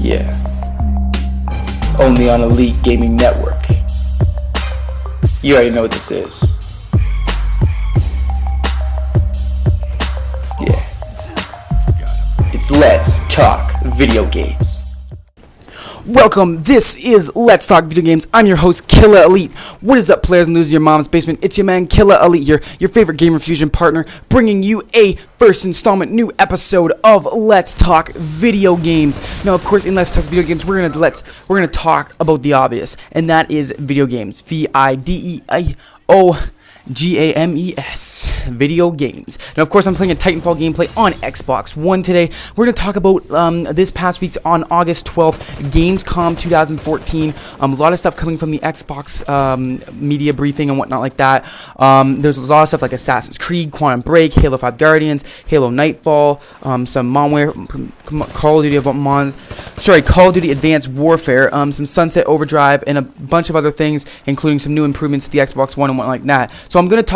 Yeah. Only on Elite Gaming Network. You already know what this is. Yeah. It's Let's Talk Video Games. Welcome, this is Let's Talk Video Games. I'm your host, Killa Elite. What is up, players and losers of your mom's basement? It's your man, Killa Elite here, your favorite Gamer Fusion partner, bringing you a first installment new episode of Let's Talk Video Games. Now, of course, in Let's Talk Video Games, we're gonna talk about the obvious, and that is video games. VIDEOGAMES, video games. Now, of course, I'm playing a Titanfall gameplay on Xbox One today. We're going to talk about this past week's, on August 12th, Gamescom 2014. A lot of stuff coming from the Xbox media briefing and whatnot like that. There's a lot of stuff like Assassin's Creed, Quantum Break, Halo 5 Guardians, Halo Nightfall, some Call of Duty Advanced Warfare, some Sunset Overdrive, and a bunch of other things, including some new improvements to the Xbox One and whatnot like that. So I'm not going to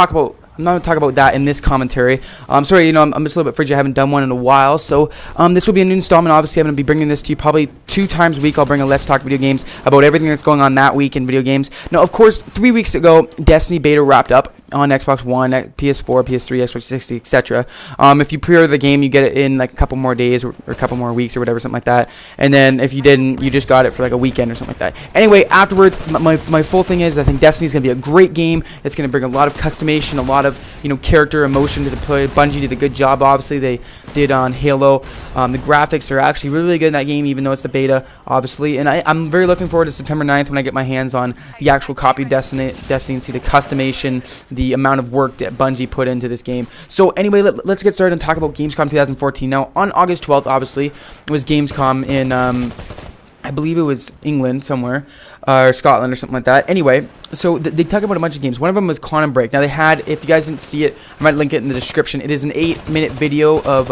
talk about that in this commentary. Sorry, I'm just a little bit frigid. I haven't done one in a while. So this will be a new installment. Obviously, I'm going to be bringing this to you probably 2 times a week. I'll bring a Let's Talk Video Games about everything that's going on that week in video games. Now, of course, 3 weeks ago, Destiny beta wrapped up on Xbox One, PS4, PS3, Xbox 360, etc. If you pre-order the game, you get it in like a couple more days or a couple more weeks or whatever, something like that. And then if you didn't, you just got it for like a weekend or something like that. Anyway, afterwards, my full thing is I think Destiny's going to be a great game. It's going to bring a lot of customization, a lot of character emotion to the play. Bungie did a good job. Obviously, they did on Halo. The graphics are actually really, really good in that game, even though it's the beta, obviously. And I'm very looking forward to September 9th when I get my hands on the actual copy of Destiny and see the customation, the amount of work that Bungie put into this game. So anyway, let's get started and talk about Gamescom 2014. Now, on August 12th, obviously, it was Gamescom in, I believe it was England somewhere, or Scotland or something like that. Anyway, so they talk about a bunch of games. One of them was Quantum Break. Now, they had, if you guys didn't see it, I might link it in the description. It is an 8-minute video of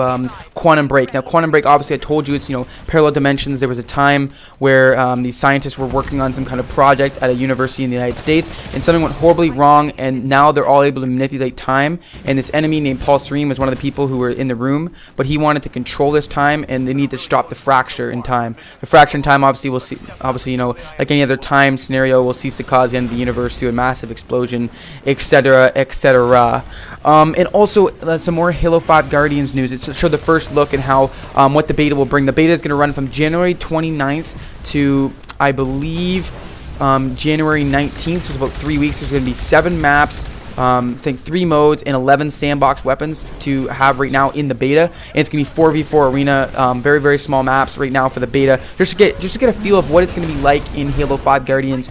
Quantum Break. Now, Quantum Break, obviously, I told you it's, parallel dimensions. There was a time where these scientists were working on some kind of project at a university in the United States, and something went horribly wrong, and now they're all able to manipulate time. And this enemy named Paul Serene was one of the people who were in the room, but he wanted to control this time, and they need to stop the fracture in time. The fracture in time, obviously, like any other time scenario, will cease to cause the end of the universe through a massive explosion, etc., etc. And also some more Halo 5 Guardians news. It showed the first look at how what the beta will bring. The beta is going to run from January 29th to, I believe, January 19th, so it's about 3 weeks. There's going to be 7 maps, I think 3 modes, and 11 sandbox weapons to have right now in the beta. And it's going to be 4v4 arena, very, very small maps right now for the beta, just to get a feel of what it's going to be like in Halo 5 Guardians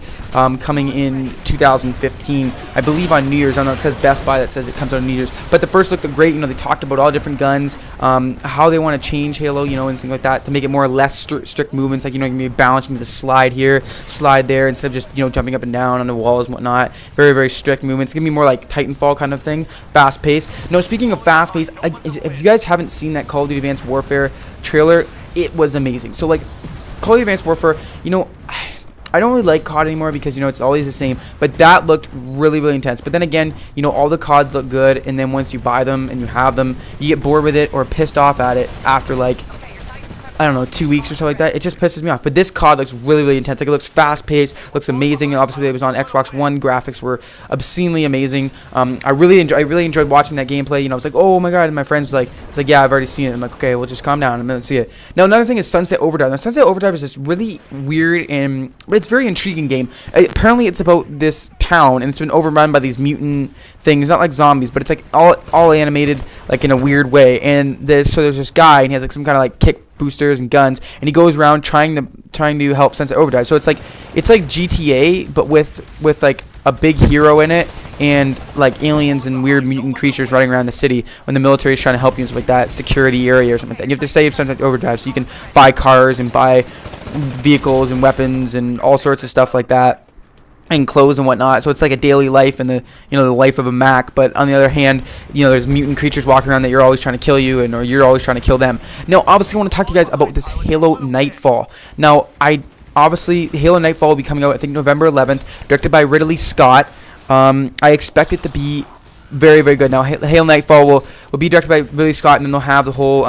coming in 2015, I believe on New Year's. I don't know, it says Best Buy that says it comes out on New Year's, but the first looked great. They talked about all different guns, how they want to change Halo, and things like that to make it more or less strict movements, like, you can be balanced, maybe the slide here, slide there, instead of just, jumping up and down on the walls and whatnot. Very, very strict movements. It's going to be more like Titanfall kind of thing, fast paced. No, speaking of fast paced, if you guys haven't seen that Call of Duty Advanced Warfare trailer, it was amazing. So, like, Call of Duty Advanced Warfare, I don't really like COD anymore because, it's always the same, but that looked really, really intense. But then again, all the CODs look good, and then once you buy them and you have them, you get bored with it or pissed off at it after, like, I don't know, 2 weeks or something like that. It just pisses me off. But this COD looks really, really intense. Like, it looks fast-paced, looks amazing. And obviously, it was on Xbox One. Graphics were obscenely amazing. I really enjoyed watching that gameplay. I was like, oh my god. And my friends was like, yeah, I've already seen it. I'm like, okay, well, just calm down. I'm gonna see it. Now, another thing is Sunset Overdrive. Now, Sunset Overdrive is this really weird but it's a very intriguing game. Apparently, it's about this town, and it's been overrun by these mutant things. Not like zombies, but it's like all animated, like in a weird way. And so there's this guy, and he has like some kind of like kick boosters and guns, and he goes around trying to help Sunset Overdrive. So it's like GTA, but with like a big hero in it, and like aliens and weird mutant creatures running around the city when the military is trying to help you, like that security area or something like that. And you have to save Sunset Overdrive so you can buy cars and buy vehicles and weapons and all sorts of stuff like that, and clothes and whatnot. So it's like a daily life and the life of a Mac. But on the other hand, there's mutant creatures walking around that you're always trying to kill you, or you're always trying to kill them. Now, obviously, I want to talk to you guys about this Halo Nightfall. Now, obviously Halo Nightfall will be coming out, I think, November 11th, directed by Ridley Scott. I expect it to be very, very good. Now, Halo Nightfall will be directed by Ridley Scott, and then they'll have the whole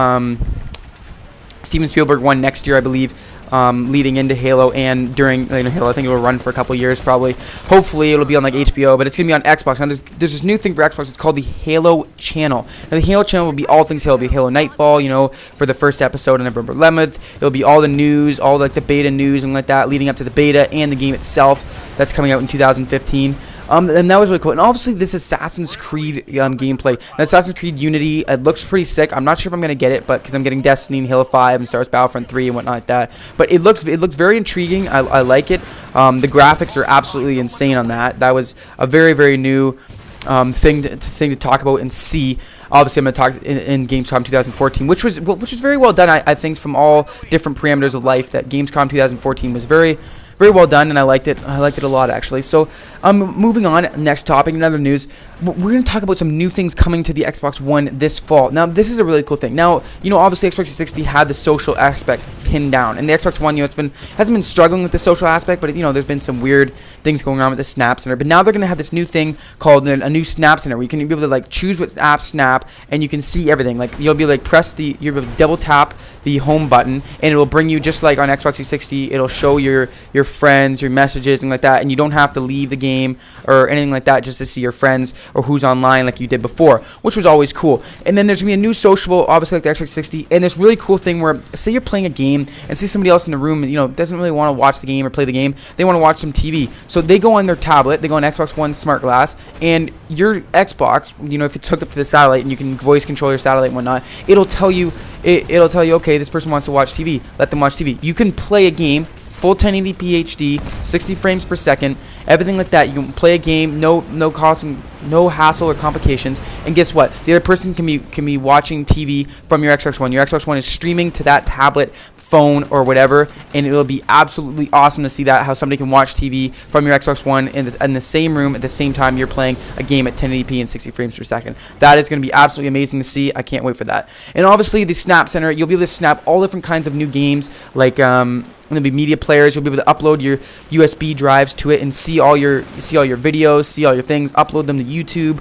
Steven Spielberg one next year, I believe, leading into Halo and during Halo. I think it will run for a couple years probably. Hopefully it'll be on like HBO, but it's gonna be on Xbox. Now there's this new thing for Xbox. It's called the Halo Channel. Now the Halo Channel will be all things Halo. It'll be Halo Nightfall, for the first episode on November 11th. It'll be all the news, all like the beta news and like that leading up to the beta and the game itself that's coming out in 2015. And that was really cool. And obviously, this Assassin's Creed gameplay. Now, Assassin's Creed Unity, it looks pretty sick. I'm not sure if I'm going to get it, but because I'm getting Destiny and Halo 5 and Star Wars Battlefront 3 and whatnot like that. But it looks very intriguing. I like it. The graphics are absolutely insane on that. That was a very, very new thing to talk about and see. Obviously, I'm going to talk in Gamescom 2014, which was very well done. I think from all different parameters of life, that Gamescom 2014 was very well done, and I liked it. I liked it a lot, actually. So, moving on, next topic, another news. We're going to talk about some new things coming to the Xbox One this fall. Now, this is a really cool thing. Now, obviously, Xbox 360 had the social aspect pinned down, and the Xbox One, hasn't been struggling with the social aspect, but there's been some weird things going on with the Snap Center. But now they're going to have this new thing called a new Snap Center, where you can be able to like choose what apps snap, and you can see everything. Like you'll be able to double tap the home button, and it will bring you just like on Xbox 360. It'll show your friends, your messages, and like that, and you don't have to leave the game or anything like that just to see your friends or who's online like you did before, which was always cool. And then there's gonna be a new sociable, obviously like the Xbox 360, and this really cool thing where say you're playing a game and see somebody else in the room doesn't really want to watch the game or play the game, they want to watch some TV, so they go on their tablet, they go on Xbox One Smart Glass, and your Xbox, if it's hooked up to the satellite and you can voice control your satellite and whatnot, it'll tell you okay, this person wants to watch TV, let them watch TV. You can play a game full 1080p HD, 60 frames per second, everything like that. You can play a game, no cost, no hassle or complications. And guess what? The other person can be watching TV from your Xbox One. Your Xbox One is streaming to that tablet, phone, or whatever, and it'll be absolutely awesome to see that, how somebody can watch TV from your Xbox One in the same room at the same time you're playing a game at 1080p and 60 frames per second. That is going to be absolutely amazing to see. I can't wait for that. And obviously the Snap Center, you'll be able to snap all different kinds of new games, like there'll be media players. You'll be able to upload your USB drives to it and see all your videos, see all your things, upload them to YouTube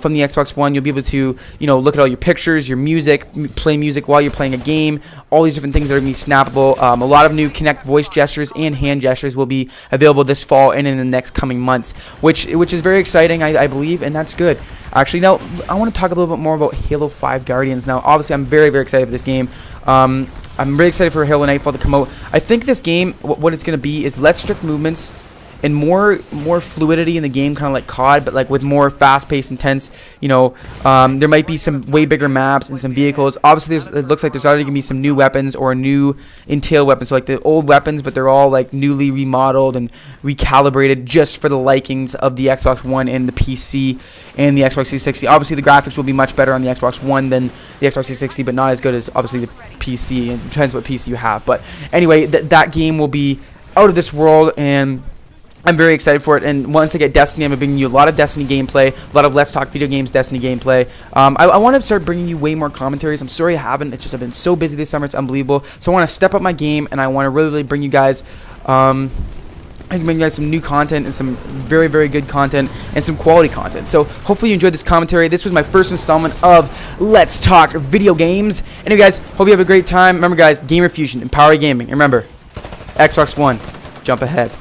from the Xbox One. You'll be able to look at all your pictures, your music, play music while you're playing a game. All these different things that are going to be snappable. A lot of new Kinect voice gestures and hand gestures will be available this fall and in the next coming months, which is very exciting, I believe, and that's good. Actually, now I want to talk a little bit more about Halo 5 Guardians. Now, obviously, I'm very, very excited for this game. I'm really excited for Halo Nightfall to come out. I think this game, what it's going to be is less strict movements and more fluidity in the game, kind of like COD, but like with more fast-paced, intense. There might be some way bigger maps and some vehicles. Obviously, it looks like there's already gonna be some new weapons or new entail weapons, so like the old weapons, but they're all like newly remodeled and recalibrated just for the likings of the Xbox One and the PC and the Xbox 360. Obviously, the graphics will be much better on the Xbox One than the Xbox 360, but not as good as obviously the PC. It depends what PC you have. But anyway, that game will be out of this world, and I'm very excited for it. And once I get Destiny, I'm going to bring you a lot of Destiny gameplay, a lot of Let's Talk Video Games Destiny gameplay. I want to start bringing you way more commentaries. I'm sorry I haven't. It's just I've been so busy this summer. It's unbelievable. So I want to step up my game, and I want to really bring you guys I can bring you guys some new content and some very, very good content and some quality content. So hopefully you enjoyed this commentary. This was my first installment of Let's Talk Video Games. Anyway, guys, hope you have a great time. Remember, guys, Gamer Fusion, Empower Gaming. And remember, Xbox One, jump ahead.